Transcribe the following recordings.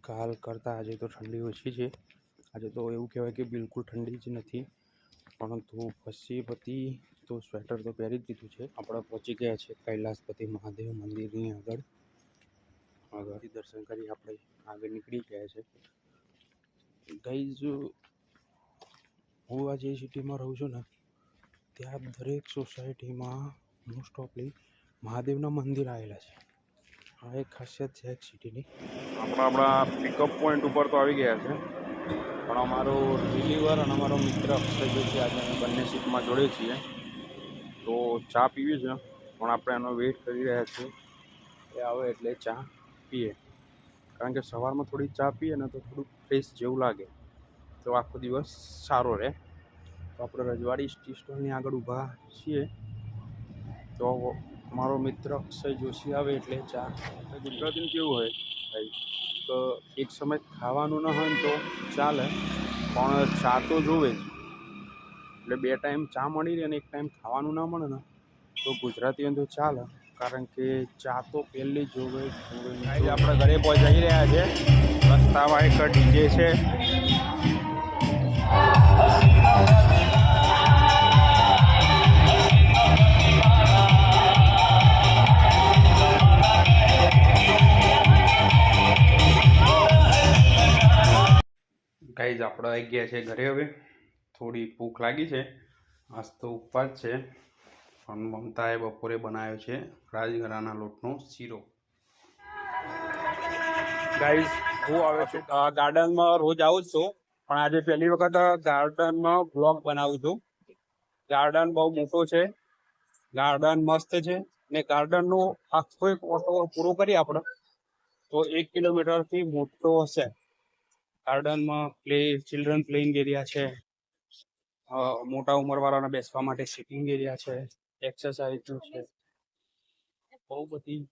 કાલ કરતાં આજે તો ઠંડી ઓછી છે। આજે તો એવું કહેવાય કે બિલકુલ ઠંડી જ નથી, પરંતુ પછી હતી તો સ્વેટર તો પહેરી જ દીધું છે। આપણે પહોંચી ગયા છે કૈલાસપતિ મહાદેવ મંદિરની આગળથી દર્શન કરી આપણે આગળ નીકળી ગયા છે। ગાઈઝ, હું આ જે સિટીમાં રહું છું ને, ત્યાં દરેક સોસાયટીમાં મોસ્ટ ઓફલી મહાદેવના મંદિર આવેલા છે। આ એક ખાસિયત છે એક સિટીની। આપણા પિકઅપ પોઈન્ટ ઉપર તો આવી ગયા છે, પણ અમારો ડિલિવર અને અમારો મિત્ર અક્ષય જોશી આજે અમે બંને સીટમાં જોડે છીએ। તો ચા પીવી છે, પણ આપણે એનો વેઇટ કરી રહ્યા છીએ એ આવે એટલે ચા પીએ, કારણ કે સવારમાં થોડી ચા પીએ ને તો થોડુંક ફ્રેશ જેવું લાગે, તો આખો દિવસ સારો રહે। તો આપણે રજવાડી ટી સ્ટોલની આગળ ઊભા છીએ। તો મારો મિત્ર અક્ષય જોશી આવે એટલે ચા। ગુજરાતીનું કેવું હોય ભાઈ, તો એક સમય ખાવાનું ન હોય ને તો ચાલે, પણ ચા તો જોવે જ। એટલે 2 ટાઈમ ચા મળી રહે ને એક ટાઈમ ખાવાનું ના મળે ને તો ગુજરાતીઓને તો ચાલે, કારણ કે ચા તો પહેલી જોવે। આપણે ઘરે પહોંચી રહ્યા છે, રસ્તામાં એક ડીજે છે। ગાઈઝ, આપણે આવી ગયા છે ઘરે। હવે થોડી ભૂખ લાગી છે, આજ તો ઉપવાસ છે, પણ મમતાએ બપોરે બનાવ્યો છે રાજગરાના લોટનો શીરો। ગાઈઝ, હું આવે છું ગાર્ડનમાં, રોજ આવું છું, પણ આજે પહેલી વખત ગાર્ડનમાં બ્લોગ બનાવું છું। ગાર્ડન બહુ મોટો છે, ગાર્ડન મસ્ત છે, ને ગાર્ડનનો આખો એક ઓટો પૂરો કરીએ આપણે તો 1 કિલોમીટરથી મોટો હશે। ગાર્ડનમાં ચિલ્ડ્રન પ્લેઇંગ એરિયા છે, મોટા ઉંમરવાળાને બેસવા માટે સિટિંગ એરિયા છે, એક્સરસાઇઝનું છે, બહુ બધી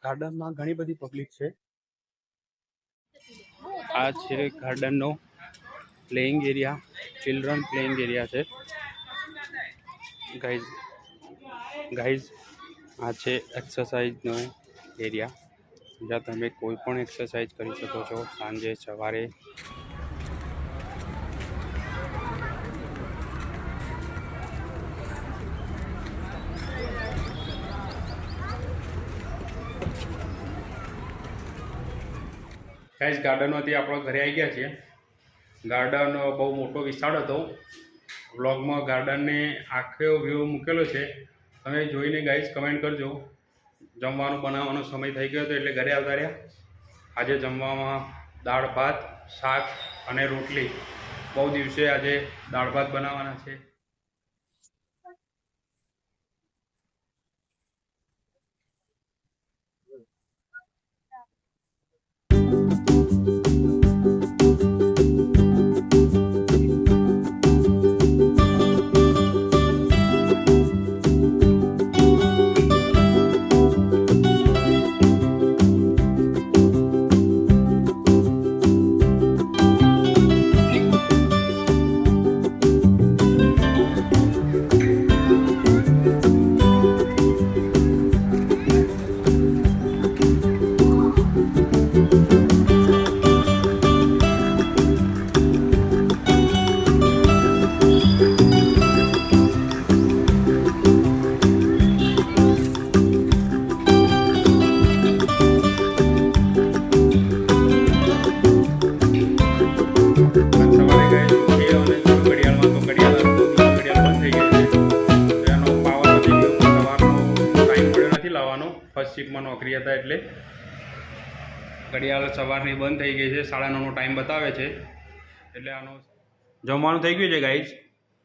ગાર્ડનમાં ઘણી બધી પબ્લિક છે। આ છે ગાર્ડનનો playing area, children playing area છે। ગાઈઝ, આ છે એક્સરસાઇઝનો એરિયા, જ્યાં તમે કોઈ પણ એક્સરસાઇઝ કરી શકો છો સાંજે સવારે। ગાઈઝ, ગાર્ડનમાંથી આપણે ઘરે આવી ગયા છીએ। ગાર્ડન બહુ મોટો વિશાળ હતો। વ્લોગમાં ગાર્ડનને આખો વ્યૂ મૂકેલો છે, તમે જોઈને ગાઈઝ કમેન્ટ કરજો। જમવાનું બનાવવાનો સમય થઈ ગયો હતો એટલે ઘરે આવતા રહ્યા। આજે જમવામાં દાળ ભાત, શાક અને રોટલી। બહુ દિવસે આજે દાળ ભાત બનાવવાના છે। ફર્સ્ટ શિફ્ટમાં નોકરી હતા એટલે ઘડિયાળ સવારની બંધ થઈ ગઈ છે, 9:30નો ટાઈમ બતાવે છે, એટલે આનો જમવાનું થઈ ગયું છે ગાઈઝ।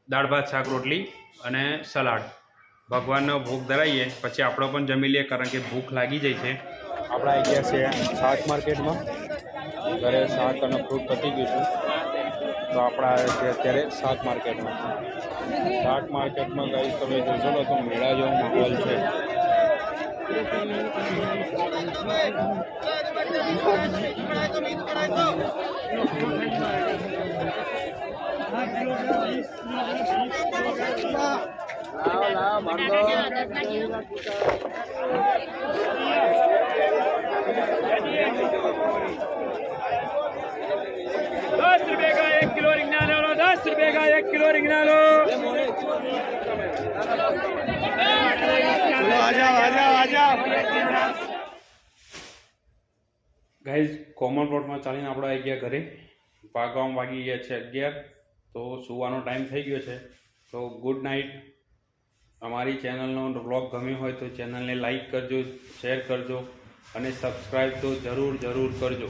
દાળ ભાત, શાક, રોટલી અને સલાડ। ભગવાનનો ભોગ ધરાવીએ પછી આપણે પણ જમી લઈએ, કારણ કે ભૂખ લાગી જાય છે। આપણે આવી ગયા છે શાક માર્કેટમાં, ઘરે શાક અને ફ્રૂટ પતી ગયું છે, તો આપણે આવ્યા છે અત્યારે શાક માર્કેટમાં। શાક માર્કેટમાં ગાઈઝ તમે જોશો ને તો મેળા જેવો માહોલ છે। ₹10 का 1 किलो रिंगना लो, ₹10 का 1 किलो रिंगना लो। ગાઈઝ કોમન પ્લોટમાં ચાલીને આપણે આવી ગયા ઘરે. વાગી ગયા છે 11, તો સુવાનો ટાઈમ થઈ ગયો છે. તો ગુડ નાઇટ. અમારી ચેનલનો બ્લોગ ગમ્યો હોય તો ચેનલને લાઈક કરજો, શેર કરજો અને સબસ્ક્રાઈબ તો જરૂર કરજો.